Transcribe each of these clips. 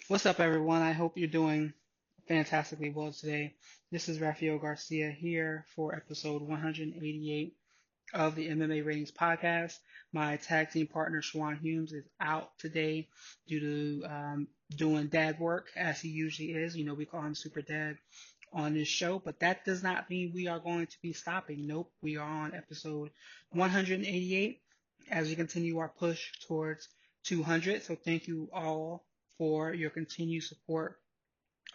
What's up, everyone? I hope you're doing fantastically well today. This is Raphael Garcia here for episode 188 of the MMA Ratings Podcast. My tag team partner, Schwan Humes, is out today due to doing dad work as he usually is. You know, we call him Super Dad on this show, but that does not mean we are going to be stopping. Nope, we are on episode 188 as we continue our push towards 200. So thank you all for your continued support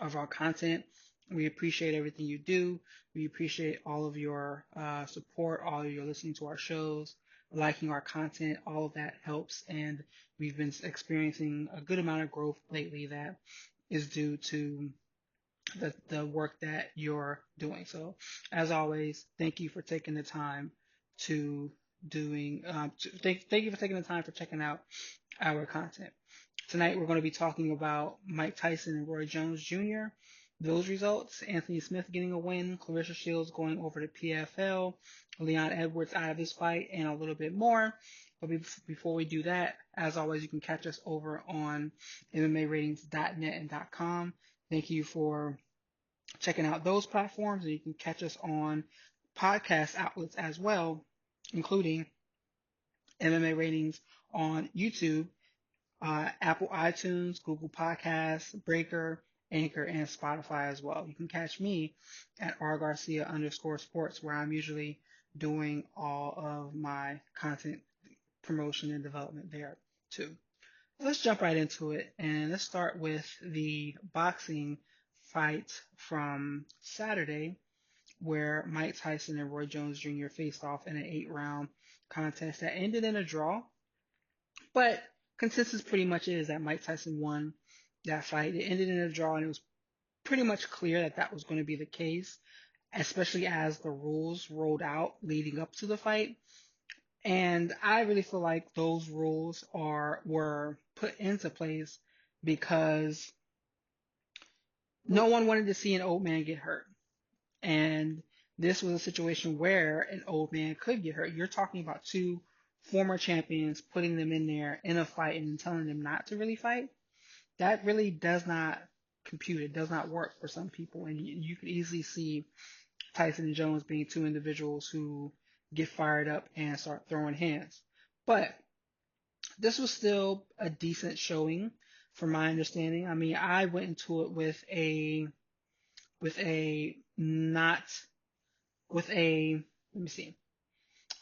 of our content. We appreciate everything you do. We appreciate all of your support, all of your listening to our shows, liking our content. All of that helps, and we've been experiencing a good amount of growth lately that is due to the work that you're doing. So, as always, thank you for taking the time to thank you for taking the time for checking out our content. Tonight we're going to be talking about Mike Tyson and Roy Jones Jr. Those results: Anthony Smith getting a win, Claressa Shields going over to PFL, Leon Edwards out of his fight, and a little bit more. But before we do that, as always, you can catch us over on MMAratings.net and .com. Thank you for checking out those platforms, and you can catch us on podcast outlets as well, including MMA Ratings on YouTube, Apple iTunes, Google Podcasts, Breaker, Anchor, and Spotify as well. You can catch me at rgarcia_sports, where I'm usually doing all of my content promotion and development there too. Let's jump right into it, and let's start with the boxing fight from Saturday, where Mike Tyson and Roy Jones Jr. faced off in an 8 round contest that ended in a draw. But consensus pretty much is that Mike Tyson won that fight. It ended in a draw, and it was pretty much clear that that was going to be the case, especially as the rules rolled out leading up to the fight. And I really feel like those rules were put into place because no one wanted to see an old man get hurt. And this was a situation where an old man could get hurt. You're talking about two former champions putting them in there in a fight and then telling them not to really fight. That really does not compute. It does not work for some people. And you could easily see Tyson and Jones being two individuals who get fired up and start throwing hands. But this was still a decent showing from my understanding. I mean, I went into it with a not with a let me see.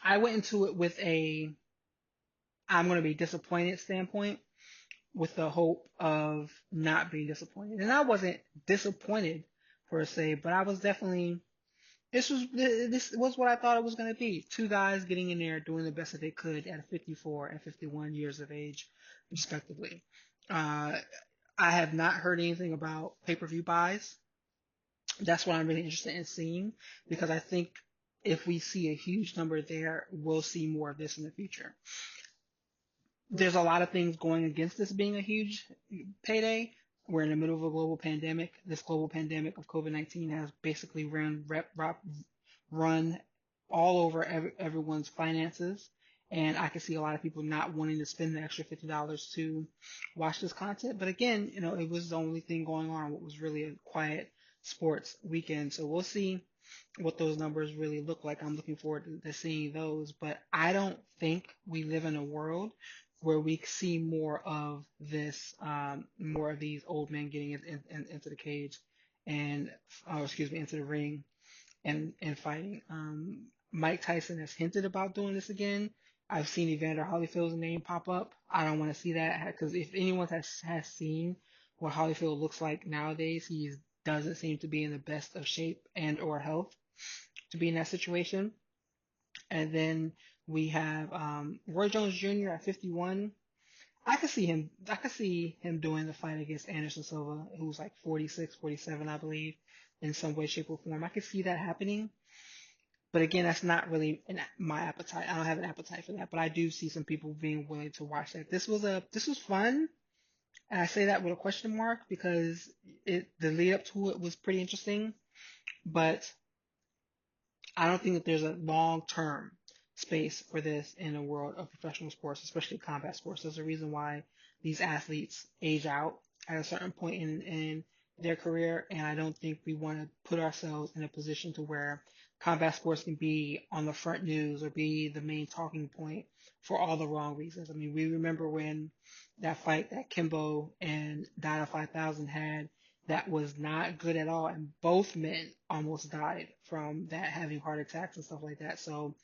I went into it with a I'm going to be disappointed standpoint, with the hope of not being disappointed. And I wasn't disappointed per se, but I was definitely this was what I thought it was going to be. Two guys getting in there doing the best that they could at 54 and 51 years of age, respectively. Uh, I have not heard anything about pay-per-view buys. That's what I'm really interested in seeing, because I think if we see a huge number there, we'll see more of this in the future. There's a lot of things going against this being a huge payday. We're in the middle of a global pandemic. This global pandemic of COVID-19 has basically run all over everyone's finances. And I can see a lot of people not wanting to spend the extra $50 to watch this content. But again, you know, it was the only thing going on, what was really a quiet sports weekend. So we'll see what those numbers really look like. I'm looking forward to seeing those. But I don't think we live in a world where we see more of this, more of these old men getting into the cage and, excuse me, into the ring and fighting. Mike Tyson has hinted about doing this again. I've seen Evander Holyfield's name pop up. I don't want to see that, because if anyone has seen what Holyfield looks like nowadays, he doesn't seem to be in the best of shape and or health to be in that situation. And then we have Roy Jones Jr. at 51. I could see him. I could see him doing the fight against Anderson Silva, who's like 46, 47, I believe, in some way, shape, or form. I could see that happening. But again, that's not really my appetite. I don't have an appetite for that. But I do see some people being willing to watch that. This was fun, and I say that with a question mark, because the lead up to it was pretty interesting. But I don't think that there's a long term space for this in the world of professional sports, especially combat sports. There's a reason why these athletes age out at a certain point in their career, and I don't think we want to put ourselves in a position to where combat sports can be on the front news or be the main talking point for all the wrong reasons. I mean, we remember when that fight that Kimbo and Dada 5000 had that was not good at all, and both men almost died from that, having heart attacks and stuff like that. So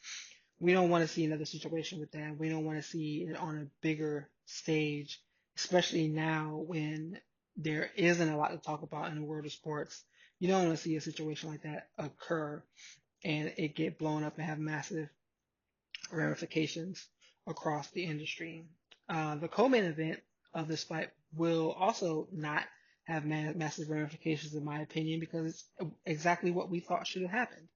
we don't want to see another situation with that. We don't want to see it on a bigger stage, especially now when there isn't a lot to talk about in the world of sports. You don't want to see a situation like that occur and it get blown up and have massive ramifications across the industry. The co-main event of this fight will also not have massive ramifications, in my opinion, because it's exactly what we thought should have happened.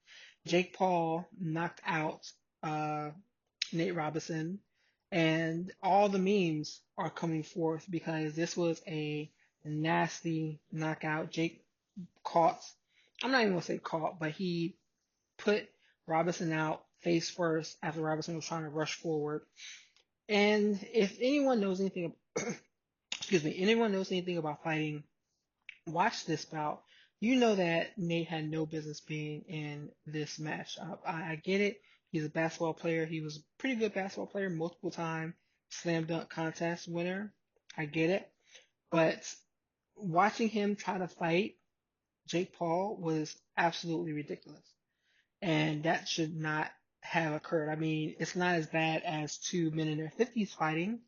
Jake Paul knocked out uh, Nate Robinson, and all the memes are coming forth because this was a nasty knockout. Jake caught, I'm not even gonna say caught, but he put Robinson out face first after Robinson was trying to rush forward. And if anyone knows anything, excuse me, anyone knows anything about fighting, watch this bout. You know that Nate had no business being in this match. I get it. He's a basketball player. He was a pretty good basketball player, multiple time slam dunk contest winner. I get it. But watching him try to fight Jake Paul was absolutely ridiculous. And that should not have occurred. I mean, it's not as bad as two men in their 50s fighting,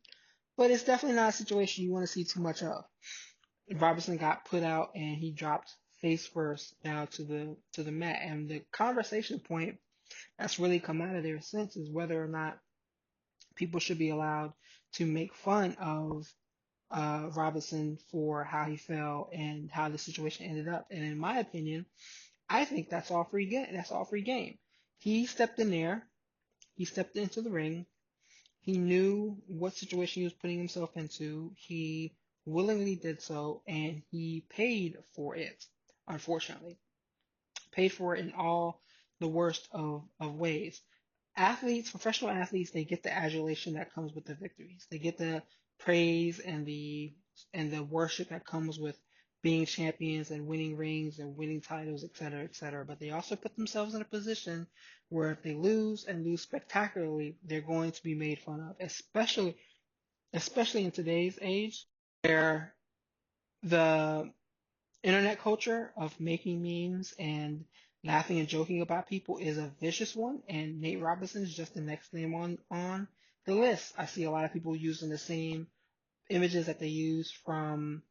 but it's definitely not a situation you want to see too much of. Robertson got put out and he dropped face first down to the mat. And the conversation point that's really come out of there since is whether or not people should be allowed to make fun of Robinson for how he fell and how the situation ended up. And in my opinion, I think that's all free game. That's all free game. He stepped in there. He stepped into the ring. He knew what situation he was putting himself into. He willingly did so, and he paid for it, unfortunately. Paid for it in all the worst of ways. Athletes, professional athletes, they get the adulation that comes with the victories. They get the praise and the worship that comes with being champions and winning rings and winning titles, et cetera, et cetera. But they also put themselves in a position where if they lose and lose spectacularly, they're going to be made fun of, especially in today's age where the internet culture of making memes and laughing and joking about people is a vicious one, and Nate Robinson is just the next name on the list. I see a lot of people using the same images that they use from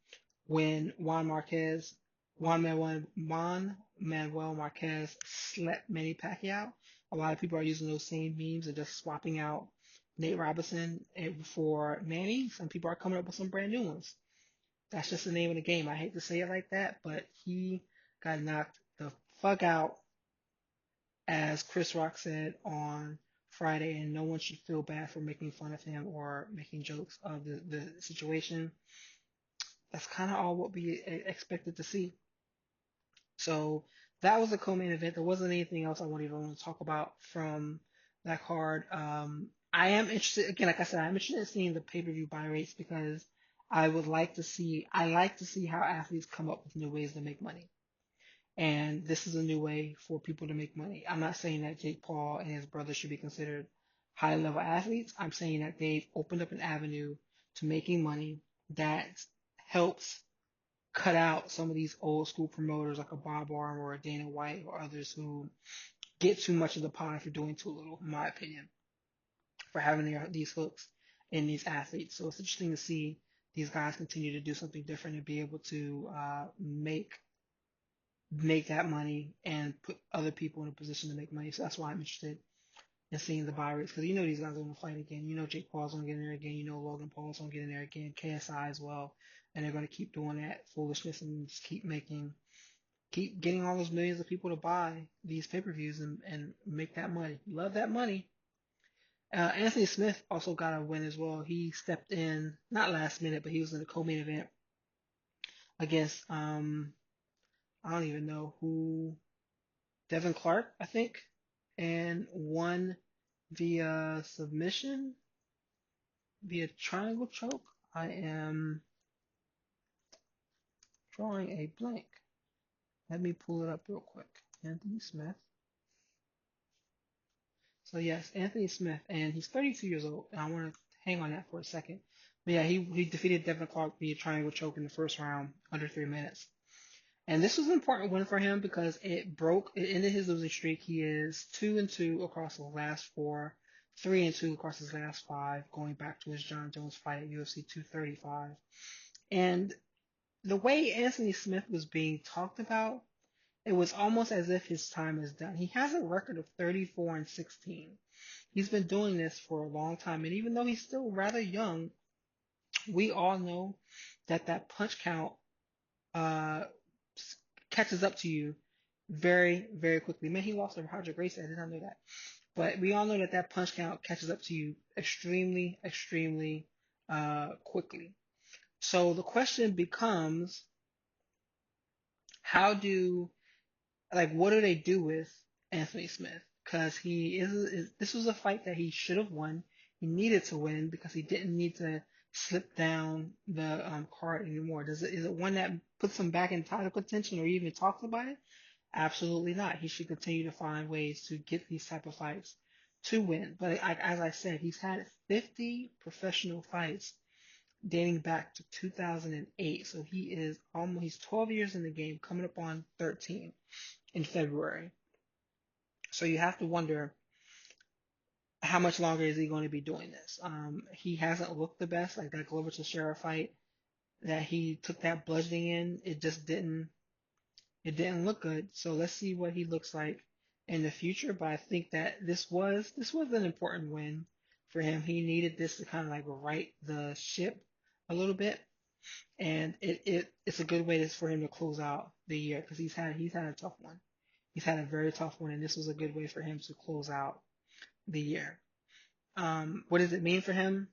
when Juan Manuel Marquez slept Manny Pacquiao. A lot of people are using those same memes and just swapping out Nate Robinson for Manny. Some people are coming up with some brand new ones. That's just the name of the game. I hate to say it like that, but he got knocked the fuck out, as Chris Rock said on Friday, and no one should feel bad for making fun of him or making jokes of the situation. That's kind of all what we expected to see. So that was the co-main event. There wasn't anything else I would even want to talk about from that card. I am interested, again, like I said, I'm interested in seeing the pay-per-view buy rates because I like to see how athletes come up with new ways to make money. And this is a new way for people to make money. I'm not saying that Jake Paul and his brother should be considered high level athletes. I'm saying that they've opened up an avenue to making money that helps cut out some of these old school promoters like a Bob Arm or a Dana White or others who get too much of the pie for doing too little, in my opinion, for having these hooks in these athletes. So it's interesting to see these guys continue to do something different and be able to make that money and put other people in a position to make money. So that's why I'm interested in seeing the buy rates because you know these guys are going to fight again. You know Jake Paul's going to get in there again. You know Logan Paul's going to get in there again. KSI as well, and they're going to keep doing that foolishness and just keep getting all those millions of people to buy these pay-per-views and make that money. Love that money. Anthony Smith also got a win as well. He stepped in, not last minute, but he was in the co-main event against I don't even know who, Devin Clark, I think, and won via submission, via triangle choke. I am drawing a blank. Let me pull it up real quick. Anthony Smith. So yes, Anthony Smith, and he's 32 years old. And I want to hang on that for a second. But yeah, he defeated Devin Clark via triangle choke in the first round, under 3 minutes. And this was an important win for him because it ended his losing streak. He is 2-2 across the last four, 3-2 across his last five, going back to his John Jones fight at UFC 235. And the way Anthony Smith was being talked about, it was almost as if his time is done. He has a record of 34-16. He's been doing this for a long time, and even though he's still rather young, we all know that that punch count uh, catches up to you very, very quickly. Man, he lost to Roger Gracie. I did not know that. But we all know that that punch count catches up to you extremely, extremely quickly. So the question becomes, how do what do they do with Anthony Smith? Because this was a fight that he should have won. He needed to win because he didn't need to slip down the card anymore. Is it one that puts him back in title contention or even talks about it? Absolutely not. He should continue to find ways to get these type of fights to win. But as I said, he's had 50 professional fights dating back to 2008. So he's 12 years in the game, coming up on 13 in February. So you have to wonder, how much longer is he going to be doing this? He hasn't looked the best. Like that Glover Teixeira fight that he took that bludgeoning in, it didn't look good. So let's see what he looks like in the future. But I think that this was an important win for him. He needed this to kind of like right the ship a little bit, and it's a good way for him to close out the year because he's had a tough one. He's had a very tough one, and this was a good way for him to close out the year. What does it mean for him?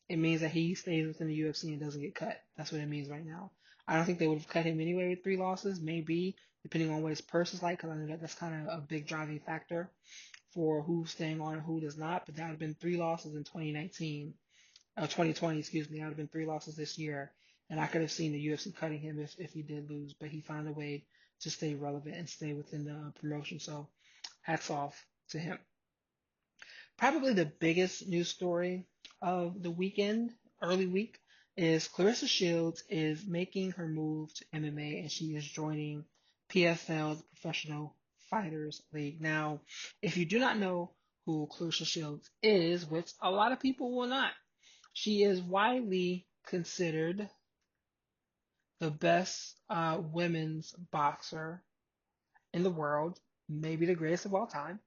It means that he stays within the UFC and doesn't get cut. That's what it means right now. I don't think they would have cut him anyway with 3 losses, maybe, depending on what his purse is like, because I know that that's kind of a big driving factor for who's staying on and who does not. But that would have been 3 losses in 2019, 2020, excuse me. That would have been 3 losses this year. And I could have seen the UFC cutting him if he did lose, but he found a way to stay relevant and stay within the promotion. So hats off to him. Probably the biggest news story of the weekend, early week, is Claressa Shields is making her move to MMA and she is joining PFL, the Professional Fighters League. Now, if you do not know who Claressa Shields is, which a lot of people will not, she is widely considered the best women's boxer in the world, maybe the greatest of all time.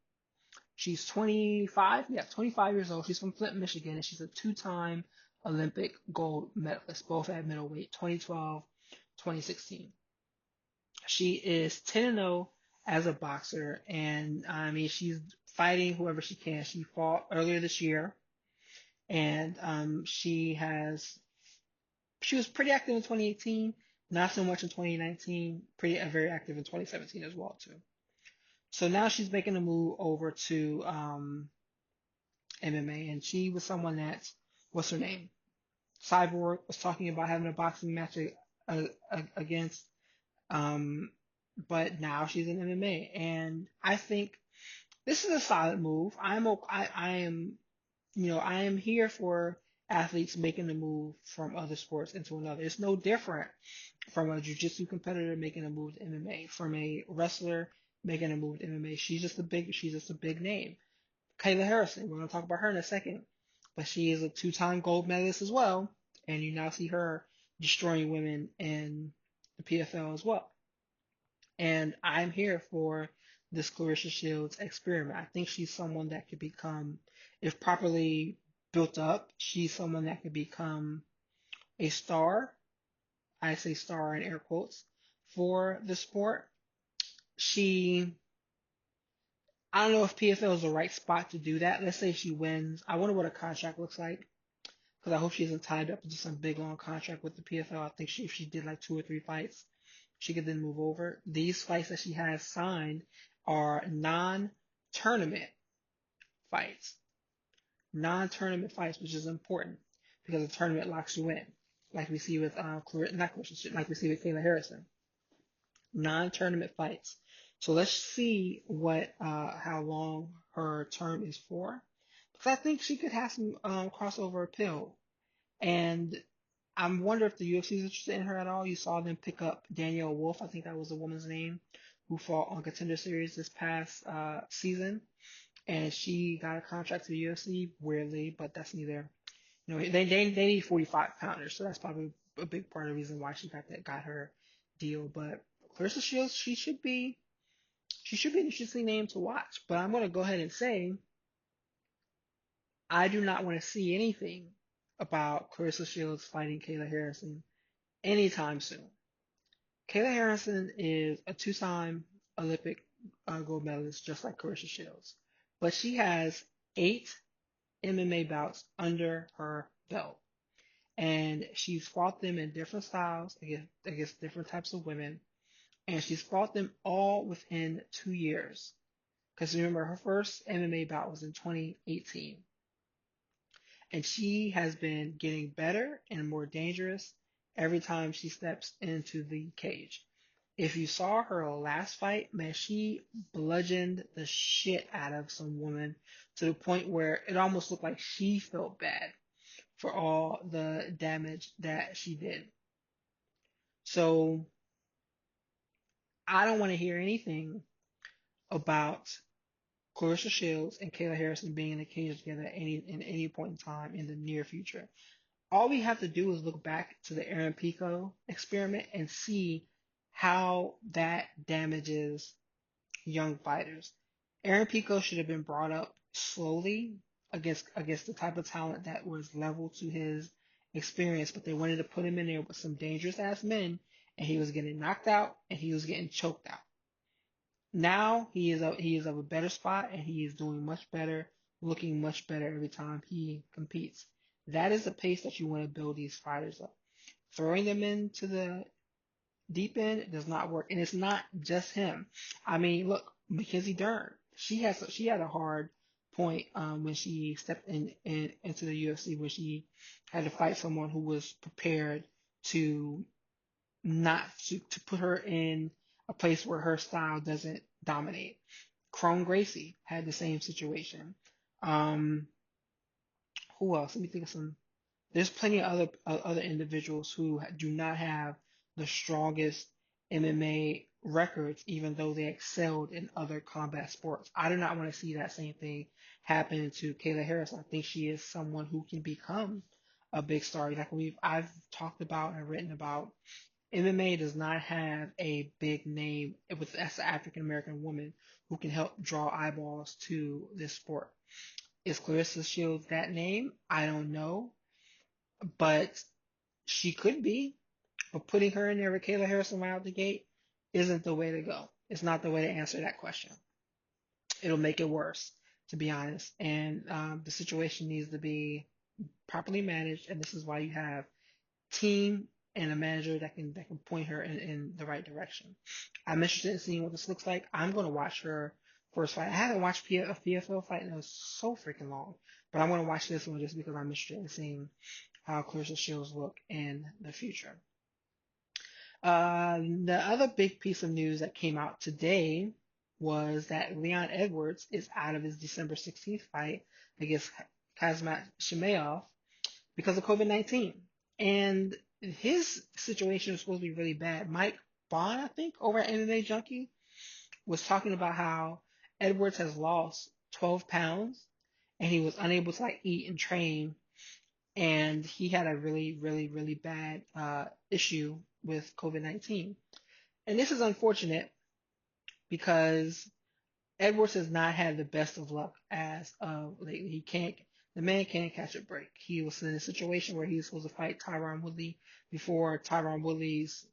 She's 25, yeah, 25 years old. She's from Flint, Michigan, and she's a two-time Olympic gold medalist, both at middleweight, 2012, 2016. She is 10-0 as a boxer, and I mean, she's fighting whoever she can. She fought earlier this year, and she was pretty active in 2018, not so much in 2019, very active in 2017 as well too. So now she's making a move over to MMA, and she was someone that, what's her name? Cyborg was talking about having a boxing match against, um, but now she's in MMA, and I think this is a solid move. I am here for athletes making the move from other sports into another. It's no different from a jiu-jitsu competitor making a move to MMA, from a wrestler making a move to MMA. She's just a big name. Kayla Harrison, we're going to talk about her in a second, but she is a two-time gold medalist as well, and you now see her destroying women in the PFL as well. And I'm here for this Claressa Shields experiment. I think she's someone that could become, if properly built up, she's someone that could become a star. I say star in air quotes for the sport. I don't know if PFL is the right spot to do that. Let's say she wins. I wonder what her contract looks like because I hope she isn't tied up into some big long contract with the PFL. I think if she did like 2 or 3 fights, she could then move over. These fights that she has signed are non-tournament fights. Non-tournament fights, which is important because the tournament locks you in. like we see with not Claressa, like we see with Kayla Harrison, non-tournament fights. So let's see what how long her term is for, because I think she could have some crossover appeal. And I'm wondering if the UFC is interested in her at all. You saw them pick up Danielle Wolf, I think that was the woman's name, who fought on Contender Series this past season, and she got a contract to the UFC weirdly, but that's neither. They need 45 pounders, so that's probably a big part of the reason why got her deal. But Claressa Shields, she should be an interesting name to watch. But I'm gonna go ahead and say I do not want to see anything about Claressa Shields fighting Kayla Harrison anytime soon. Kayla Harrison is a two-time Olympic gold medalist, just like Claressa Shields, but she has 8 MMA bouts under her belt, and she's fought them in different styles against different types of women, and she's fought them all within 2 years. Because remember, her first MMA bout was in 2018, and she has been getting better and more dangerous every time she steps into the cage. If you saw her last fight, man, she bludgeoned the shit out of some woman to the point where it almost looked like she felt bad for all the damage that she did. So I don't want to hear anything about Claressa Shields and Kayla Harrison being in the cage together at any point in time in the near future. All we have to do is look back to the Aaron Pico experiment and see how that damages young fighters. Aaron Pico should have been brought up slowly against the type of talent that was level to his experience, but they wanted to put him in there with some dangerous ass men, and he was getting knocked out and he was getting choked out. Now he is of a better spot and he is doing much better, looking much better every time he competes. That is the pace that you want to build these fighters up. Throwing them into the deep end does not work, and it's not just him. I mean, look, Mackenzie Dern. She had a hard point when she stepped into the UFC when she had to fight someone who was prepared to not to put her in a place where her style doesn't dominate. Chrome Gracie had the same situation. Um, who else? Let me think of some. There's plenty of other individuals who do not have the strongest MMA records, even though they excelled in other combat sports. I do not want to see that same thing happen to Kayla Harris. I think she is someone who can become a big star. Like I've talked about and written about, MMA does not have a big name with as an African American woman who can help draw eyeballs to this sport. Is Claressa Shields that name? I don't know, but she could be. But putting her in there with Kayla Harrison right out the gate isn't the way to go. It's not the way to answer that question. It'll make it worse, to be honest. And the situation needs to be properly managed, and this is why you have team and a manager that can point her in the right direction. I'm interested in seeing what this looks like. I'm going to watch her first fight. I haven't watched a PFL fight in so freaking long, but I'm going to watch this one just because I'm interested in seeing how Claressa Shields look in the future. The other big piece of news that came out today was that Leon Edwards is out of his December 16th fight against Kazmat Shimaev because of COVID-19. And his situation was supposed to be really bad. Mike Bond, I think, over at MMA Junkie, was talking about how Edwards has lost 12 pounds and he was unable to like eat and train. And he had a really, really, really bad issue with COVID-19. And this is unfortunate because Edwards has not had the best of luck as of lately. The man can't catch a break. He was in a situation where he was supposed to fight Tyron Woodley before Tyron Woodley's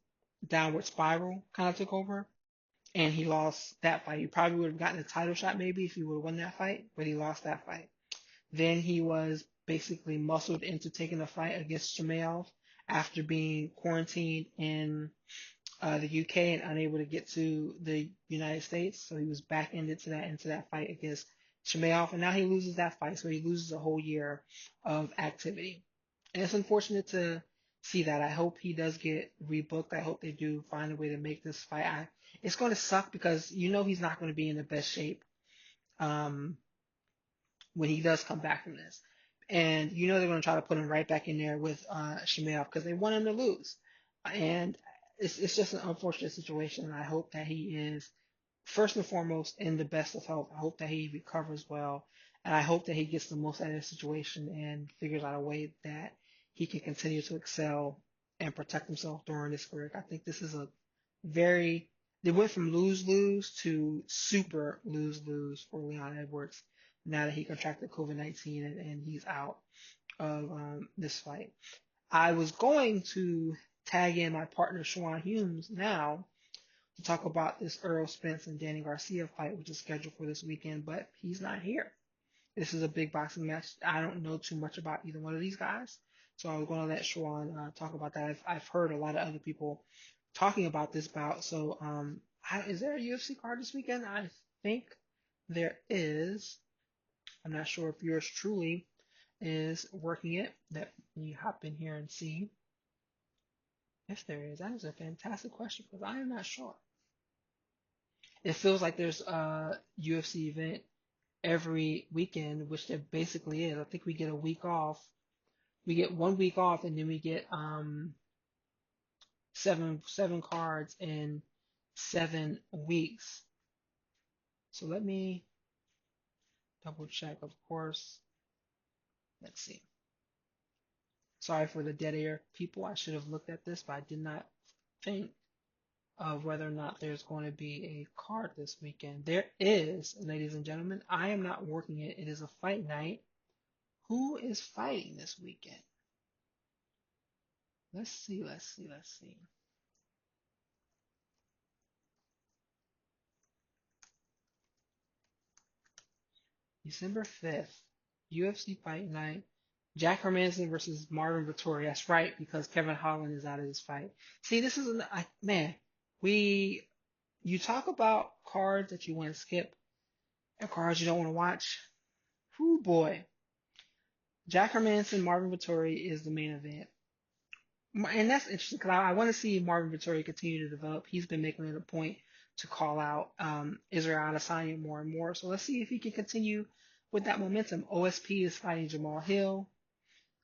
downward spiral kind of took over, and he lost that fight. He probably would have gotten a title shot maybe if he would have won that fight, but he lost that fight. Then he was basically muscled into taking a fight against Shamaev after being quarantined in the UK and unable to get to the United States. So he was back into that fight against Shamaev, and now he loses that fight, so he loses a whole year of activity. And it's unfortunate to see that. I hope he does get rebooked. I hope they do find a way to make this fight. It's going to suck because he's not going to be in the best shape um, when he does come back from this. And they're going to try to put him right back in there with Shemaev because they want him to lose. And it's just an unfortunate situation. And I hope that he is first and foremost in the best of health. I hope that he recovers well, and I hope that he gets the most out of the situation and figures out a way that he can continue to excel and protect himself during this career. I think this is a very they went from lose lose to super lose lose for Leon Edwards now that he contracted COVID-19 and he's out of this fight. I was going to tag in my partner Shawan Humes now to talk about this Earl Spence and Danny Garcia fight, which is scheduled for this weekend, but he's not here. This is a big boxing match. I don't know too much about either one of these guys, so I was going to let Shawan talk about that. I've heard a lot of other people talking about this bout. So, is there a UFC card this weekend? I think there is. I'm not sure if yours truly is working it. Let me hop in here and see if there is. That is a fantastic question because I am not sure. It feels like there's a UFC event every weekend, which there basically is. I think we get a week off. We get 1 week off, and then we get seven cards in 7 weeks. So let me double check. Of course, let's see. Sorry for the dead air, people. I should have looked at this, but I did not think of whether or not there's going to be a card this weekend. There is, ladies and gentlemen. I am not working it. It is a fight night. Who is fighting this weekend? Let's see. December 5th, UFC Fight Night. Jack Hermanson versus Marvin Vettori. That's right, because Kevin Holland is out of this fight. See, this is man. You talk about cards that you want to skip and cards you don't want to watch. Whoo boy, Jack Hermanson, Marvin Vettori is the main event. And that's interesting because I want to see Marvin Vettori continue to develop. He's been making it a point to call out Israel Adesanya more and more. So let's see if he can continue with that momentum. OSP is fighting Jamal Hill.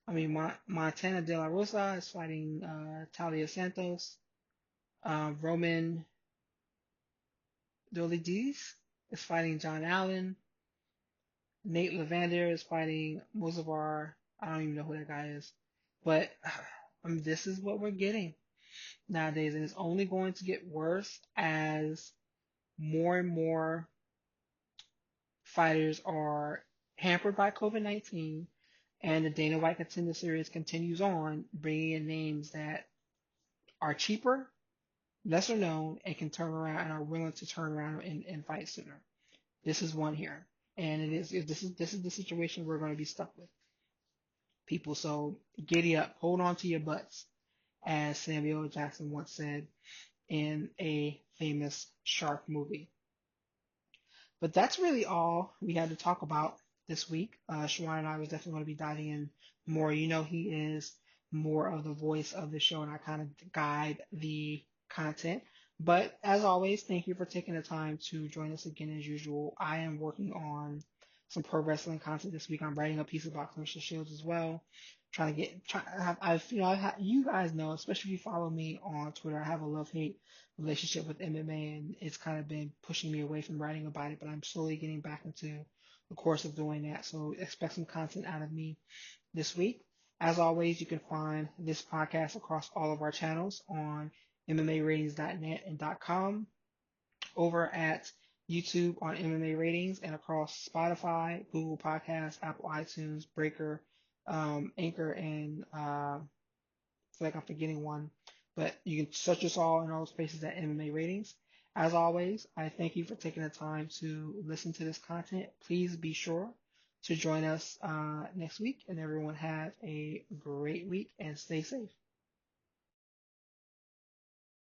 Montana De La Rosa is fighting Talia Santos. Roman Dolidis is fighting John Allen. Nate Levander is fighting Mozavar. I don't even know who that guy is. But this is what we're getting nowadays, and it's only going to get worse as more and more fighters are hampered by COVID-19, and the Dana White Contender Series continues on, bringing in names that are cheaper, lesser known, and can turn around and are willing to turn around and fight sooner. This is one here, and this is the situation we're going to be stuck with, people. So giddy up, hold on to your butts, as Samuel L. Jackson once said in a famous shark movie. But that's really all we had to talk about this week. Shawan and I was definitely going to be diving in more. He is more of the voice of the show, and I kind of guide the content. But as always, thank you for taking the time to join us again as usual. I am working on some pro wrestling content this week. I'm writing a piece about Claressa Shields as well. You guys know, especially if you follow me on Twitter, I have a love-hate relationship with MMA, and it's kind of been pushing me away from writing about it, but I'm slowly getting back into the course of doing that. So expect some content out of me this week. As always, you can find this podcast across all of our channels on MMAratings.net and .com, over at YouTube on MMA Ratings, and across Spotify, Google Podcasts, Apple iTunes, Breaker, Anchor, and I feel like I'm forgetting one. But you can search us all in all those places at MMA Ratings. As always, I thank you for taking the time to listen to this content. Please be sure to join us next week, and everyone have a great week and stay safe.